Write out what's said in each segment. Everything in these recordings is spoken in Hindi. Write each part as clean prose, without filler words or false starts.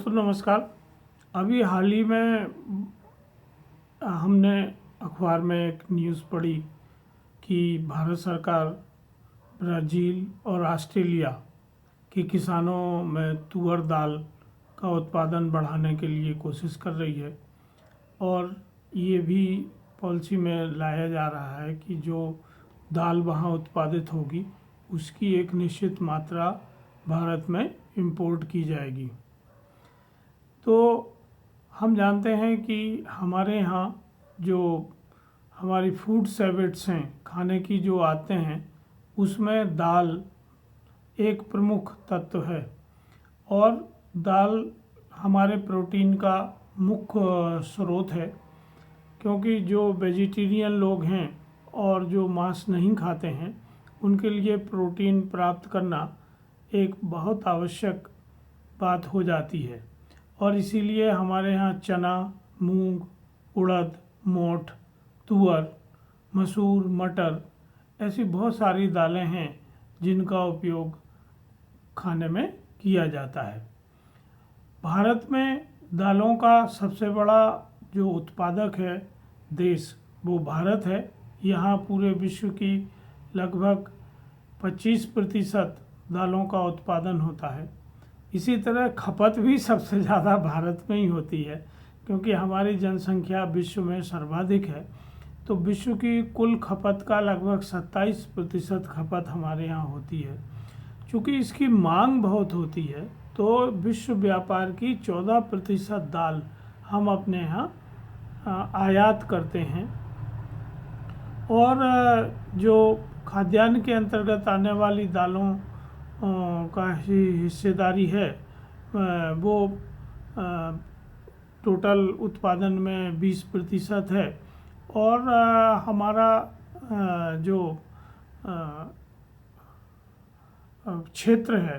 दोस्तों नमस्कार। अभी हाल ही में हमने अखबार में एक न्यूज़ पढ़ी कि भारत सरकार ब्राज़ील और ऑस्ट्रेलिया के किसानों में तुअर दाल का उत्पादन बढ़ाने के लिए कोशिश कर रही है और ये भी पॉलिसी में लाया जा रहा है कि जो दाल वहाँ उत्पादित होगी उसकी एक निश्चित मात्रा भारत में इंपोर्ट की जाएगी। तो हम जानते हैं कि हमारे यहाँ जो हमारी फूड सैवेट्स हैं, खाने की जो आते हैं, उसमें दाल एक प्रमुख तत्व है और दाल हमारे प्रोटीन का मुख्य स्रोत है, क्योंकि जो वेजिटेरियन लोग हैं और जो मांस नहीं खाते हैं उनके लिए प्रोटीन प्राप्त करना एक बहुत आवश्यक बात हो जाती है। और इसीलिए हमारे यहाँ चना, मूंग, उड़द, मोठ, तुअर, मसूर, मटर ऐसी बहुत सारी दालें हैं जिनका उपयोग खाने में किया जाता है। भारत में दालों का सबसे बड़ा जो उत्पादक है देश वो भारत है। यहाँ पूरे विश्व की लगभग 25% दालों का उत्पादन होता है। इसी तरह खपत भी सबसे ज़्यादा भारत में ही होती है, क्योंकि हमारी जनसंख्या विश्व में सर्वाधिक है। तो विश्व की कुल खपत का लगभग 27% खपत हमारे यहाँ होती है। चूँकि इसकी मांग बहुत होती है तो विश्व व्यापार की 14% दाल हम अपने यहाँ आयात करते हैं। और जो खाद्यान्न के अंतर्गत आने वाली दालों का हिस्सेदारी है वो टोटल उत्पादन में 20% है। और हमारा जो क्षेत्र है,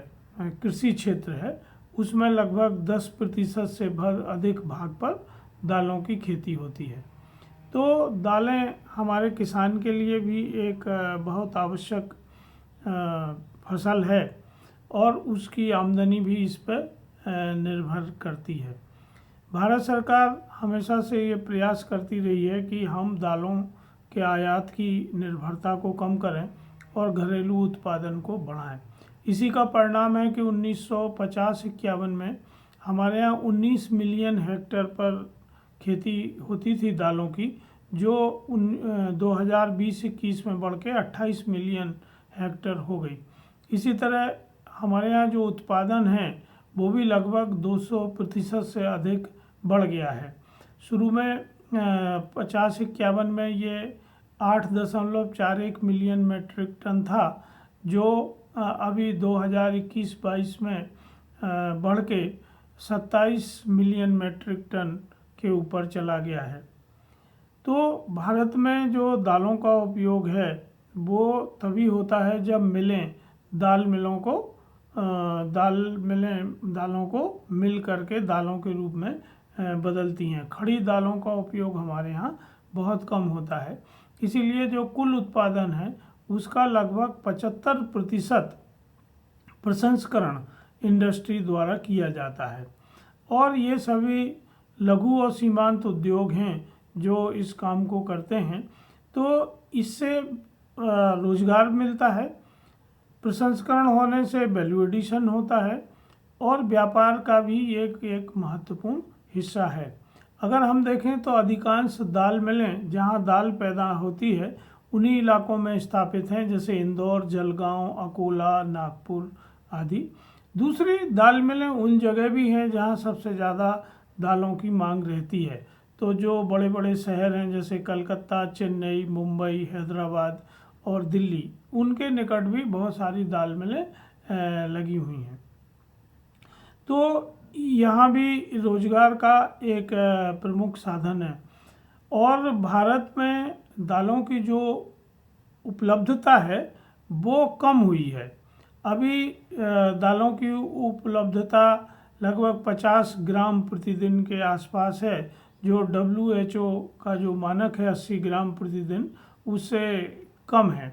कृषि क्षेत्र है, उसमें लगभग 10% से अधिक भाग पर दालों की खेती होती है। तो दालें हमारे किसान के लिए भी एक बहुत आवश्यक फसल है और उसकी आमदनी भी इस पर निर्भर करती है। भारत सरकार हमेशा से ये प्रयास करती रही है कि हम दालों के आयात की निर्भरता को कम करें और घरेलू उत्पादन को बढ़ाएं। इसी का परिणाम है कि 1950-51 में हमारे यहाँ 19 मिलियन हेक्टेयर पर खेती होती थी दालों की, जो 2020-21 में बढ़ के 28 मिलियन हेक्टेयर हो गई। इसी तरह हमारे यहाँ जो उत्पादन है वो भी लगभग 200% से अधिक बढ़ गया है। शुरू में 50-51 में ये 8.41 मिलियन मेट्रिक टन था, जो अभी 2021-22 में बढ़ के 27 मिलियन मेट्रिक टन के ऊपर चला गया है। तो भारत में जो दालों का उपयोग है वो तभी होता है जब दालों को मिल करके दालों के रूप में बदलती हैं। खड़ी दालों का उपयोग हमारे यहाँ बहुत कम होता है। इसीलिए जो कुल उत्पादन है उसका लगभग 75% प्रसंस्करण इंडस्ट्री द्वारा किया जाता है। और ये सभी लघु और सीमांत उद्योग हैं जो इस काम को करते हैं। तो इससे रोजगार मिलता है, प्रसंस्करण होने से वैल्यू एडिशन होता है और व्यापार का भी एक महत्वपूर्ण हिस्सा है। अगर हम देखें तो अधिकांश दाल मिलें जहां दाल पैदा होती है उन्हीं इलाकों में स्थापित हैं, जैसे इंदौर, जलगांव, अकोला, नागपुर आदि। दूसरी दाल मिलें उन जगह भी हैं जहां सबसे ज़्यादा दालों की मांग रहती है। तो जो बड़े बड़े शहर हैं जैसे कलकत्ता, चेन्नई, मुंबई, हैदराबाद और दिल्ली, उनके निकट भी बहुत सारी दाल मिलें लगी हुई हैं। तो यहाँ भी रोजगार का एक प्रमुख साधन है। और भारत में दालों की जो उपलब्धता है वो कम हुई है। अभी दालों की उपलब्धता लगभग 50 ग्राम प्रतिदिन के आसपास है, जो WHO का जो मानक है 80 ग्राम प्रतिदिन, उससे कम है।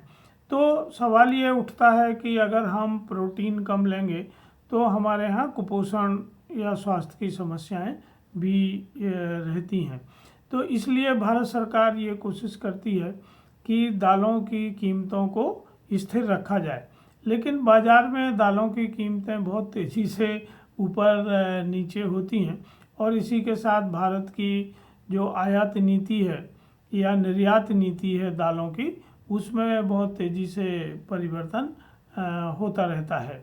तो सवाल ये उठता है कि अगर हम प्रोटीन कम लेंगे तो हमारे यहाँ कुपोषण या स्वास्थ्य की समस्याएं भी रहती हैं। तो इसलिए भारत सरकार ये कोशिश करती है कि दालों की कीमतों को स्थिर रखा जाए, लेकिन बाज़ार में दालों की कीमतें बहुत तेज़ी से ऊपर नीचे होती हैं, और इसी के साथ भारत की जो आयात नीति है या निर्यात नीति है दालों की, उसमें बहुत तेज़ी से परिवर्तन होता रहता है।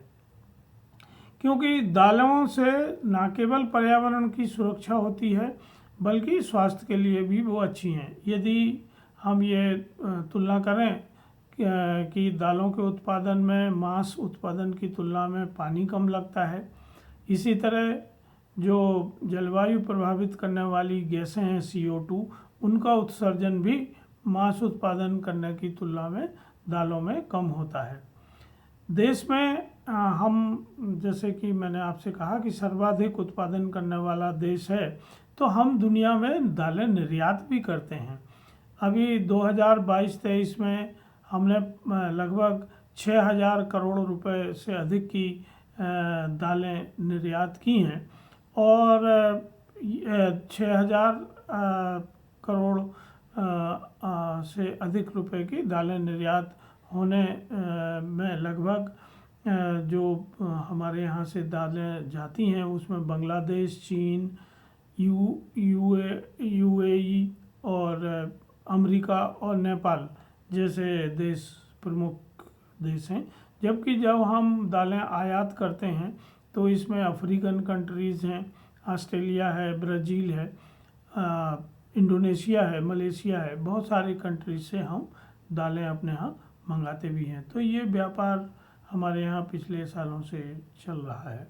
क्योंकि दालों से न केवल पर्यावरण की सुरक्षा होती है बल्कि स्वास्थ्य के लिए भी वो अच्छी हैं। यदि हम ये तुलना करें कि दालों के उत्पादन में मांस उत्पादन की तुलना में पानी कम लगता है, इसी तरह जो जलवायु प्रभावित करने वाली गैसें हैं CO2, उनका उत्सर्जन भी मांस उत्पादन करने की तुलना में दालों में कम होता है। देश में हम, जैसे कि मैंने आपसे कहा कि सर्वाधिक उत्पादन करने वाला देश है, तो हम दुनिया में दालें निर्यात भी करते हैं। अभी 2022-23 में हमने लगभग 6000 करोड़ रुपए से अधिक की दालें निर्यात की हैं, और 6000 करोड़ से अधिक रुपए की दालें निर्यात होने में लगभग जो हमारे यहाँ से दालें जाती हैं उसमें बांग्लादेश, चीन, UAE और अमेरिका और नेपाल जैसे देश प्रमुख देश हैं। जबकि जब हम दालें आयात करते हैं तो इसमें अफ्रीकन कंट्रीज़ हैं, ऑस्ट्रेलिया है, ब्राज़ील है, इंडोनेशिया है, मलेशिया है, बहुत सारी कंट्रीज से हम दालें अपने यहाँ मंगाते भी हैं। तो ये व्यापार हमारे यहाँ पिछले सालों से चल रहा है।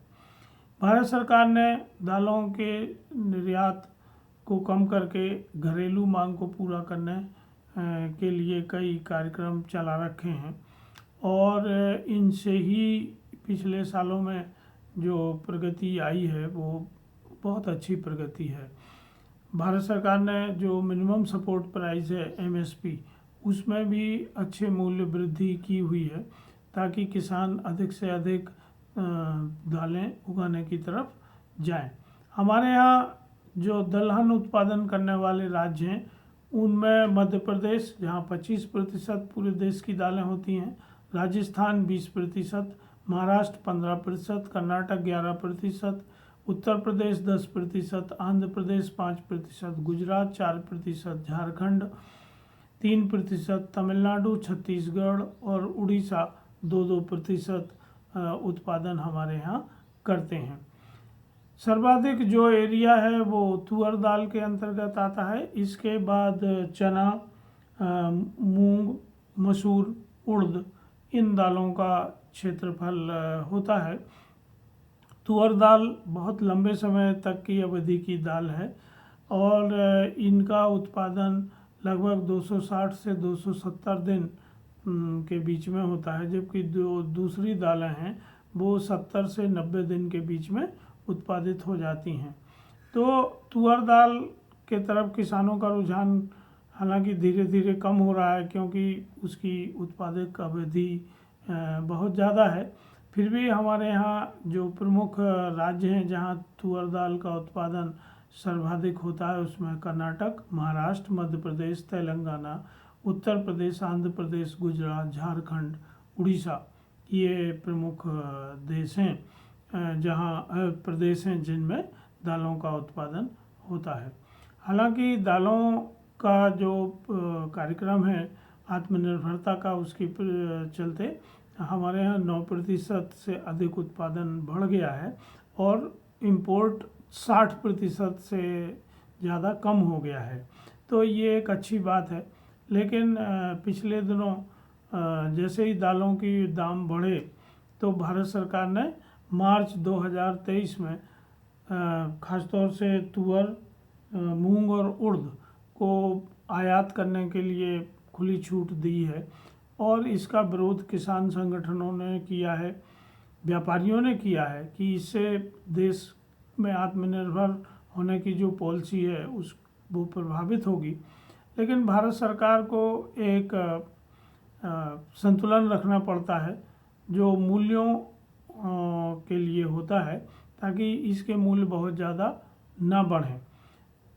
भारत सरकार ने दालों के निर्यात को कम करके घरेलू मांग को पूरा करने के लिए कई कार्यक्रम चला रखे हैं, और इनसे ही पिछले सालों में जो प्रगति आई है वो बहुत अच्छी प्रगति है। भारत सरकार ने जो मिनिमम सपोर्ट प्राइस है MSP, उसमें भी अच्छे मूल्य वृद्धि की हुई है ताकि किसान अधिक से अधिक दालें उगाने की तरफ जाएं। हमारे यहाँ जो दलहन उत्पादन करने वाले राज्य हैं उनमें मध्य प्रदेश, जहाँ 25% पूरे देश की दालें होती हैं, राजस्थान 20%, महाराष्ट्र 15%, कर्नाटक 11%, उत्तर प्रदेश 10%, आंध्र प्रदेश 5%, गुजरात 4%, झारखंड 3%, तमिलनाडु, छत्तीसगढ़ और उड़ीसा 2% उत्पादन हमारे यहाँ करते हैं। सर्वाधिक जो एरिया है वो तुअर दाल के अंतर्गत आता है। इसके बाद चना, मूंग, मसूर, उड़द, इन दालों का क्षेत्रफल होता है। तुअर दाल बहुत लंबे समय तक की अवधि की दाल है और इनका उत्पादन लगभग 260 से 270 दिन के बीच में होता है, जबकि दूसरी दालें हैं वो 70 से 90 दिन के बीच में उत्पादित हो जाती हैं। तो तुअर दाल के तरफ किसानों का रुझान हालांकि धीरे धीरे कम हो रहा है क्योंकि उसकी उत्पादक अवधि बहुत ज़्यादा है। फिर भी हमारे यहाँ जो प्रमुख राज्य हैं जहाँ तुअर दाल का उत्पादन सर्वाधिक होता है उसमें कर्नाटक, महाराष्ट्र, मध्य प्रदेश, तेलंगाना, उत्तर प्रदेश, आंध्र प्रदेश, गुजरात, झारखंड, उड़ीसा, ये प्रमुख देश हैं जहाँ प्रदेश हैं जिनमें दालों का उत्पादन होता है। हालांकि दालों का जो कार्यक्रम है आत्मनिर्भरता का, उसके चलते हमारे यहाँ 9% से अधिक उत्पादन बढ़ गया है और इम्पोर्ट 60% से ज़्यादा कम हो गया है। तो ये एक अच्छी बात है। लेकिन पिछले दिनों जैसे ही दालों की दाम बढ़े तो भारत सरकार ने मार्च 2023 में ख़ासतौर से तुअर, मूंग और उड़द को आयात करने के लिए खुली छूट दी है और इसका विरोध किसान संगठनों ने किया है, व्यापारियों ने किया है कि इससे देश में आत्मनिर्भर होने की जो पॉलिसी है वो प्रभावित होगी। लेकिन भारत सरकार को एक संतुलन रखना पड़ता है जो मूल्यों के लिए होता है, ताकि इसके मूल्य बहुत ज़्यादा ना बढ़ें।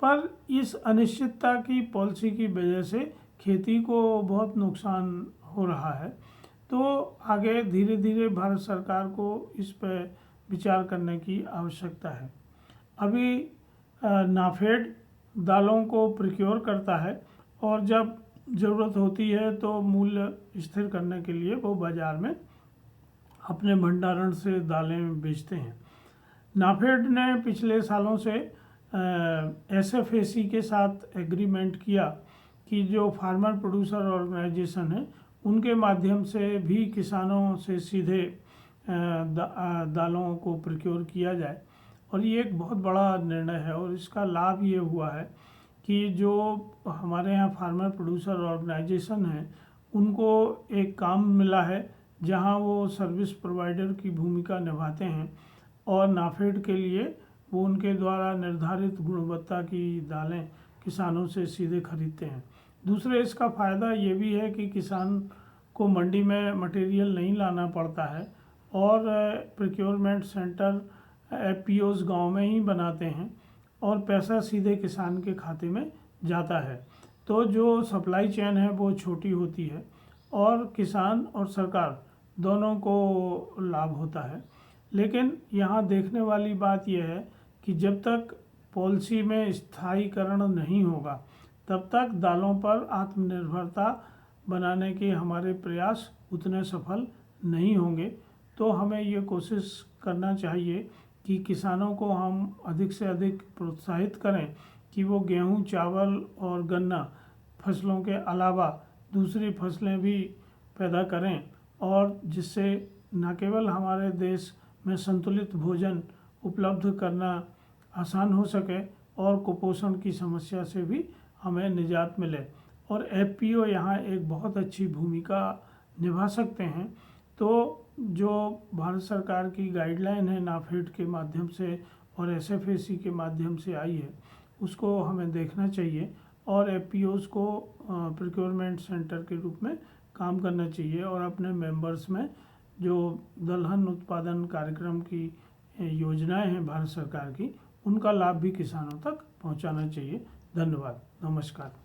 पर इस अनिश्चितता की पॉलिसी की वजह से खेती को बहुत नुकसान हो रहा है। तो आगे धीरे धीरे भारत सरकार को इस पर विचार करने की आवश्यकता है। अभी नाफेड दालों को प्रोक्योर करता है और जब ज़रूरत होती है तो मूल्य स्थिर करने के लिए वो बाज़ार में अपने भंडारण से दालें बेचते हैं। नाफेड ने पिछले सालों से SFAC के साथ एग्रीमेंट किया कि जो फार्मर प्रोड्यूसर ऑर्गेनाइजेशन है उनके माध्यम से भी किसानों से सीधे दालों को प्रोक्योर किया जाए। और ये एक बहुत बड़ा निर्णय है और इसका लाभ ये हुआ है कि जो हमारे यहाँ फार्मर प्रोड्यूसर ऑर्गेनाइजेशन है उनको एक काम मिला है जहाँ वो सर्विस प्रोवाइडर की भूमिका निभाते हैं और नाफेड के लिए वो उनके द्वारा निर्धारित गुणवत्ता की दालें किसानों से सीधे खरीदते हैं। दूसरे इसका फ़ायदा ये भी है कि किसान को मंडी में मटेरियल नहीं लाना पड़ता है और प्रोक्योरमेंट सेंटर FPOs गांव में ही बनाते हैं और पैसा सीधे किसान के खाते में जाता है। तो जो सप्लाई चेन है वो छोटी होती है और किसान और सरकार दोनों को लाभ होता है। लेकिन यहाँ देखने वाली बात यह है कि जब तक पॉलिसी में स्थायीकरण नहीं होगा तब तक दालों पर आत्मनिर्भरता बनाने के हमारे प्रयास उतने सफल नहीं होंगे। तो हमें ये कोशिश करना चाहिए कि किसानों को हम अधिक से अधिक प्रोत्साहित करें कि वो गेहूं, चावल और गन्ना फसलों के अलावा दूसरी फसलें भी पैदा करें और जिससे न केवल हमारे देश में संतुलित भोजन उपलब्ध करना आसान हो सके और कुपोषण की समस्या से भी हमें निजात मिले। और FPO यहाँ एक बहुत अच्छी भूमिका निभा सकते हैं। तो जो भारत सरकार की गाइडलाइन है नाफेड के माध्यम से और SFAC के माध्यम से आई है उसको हमें देखना चाहिए और FPOs को प्रोक्योरमेंट सेंटर के रूप में काम करना चाहिए और अपने मेंबर्स में जो दलहन उत्पादन कार्यक्रम की योजनाएं हैं भारत सरकार की उनका लाभ भी किसानों तक पहुंचाना चाहिए। धन्यवाद, नमस्कार।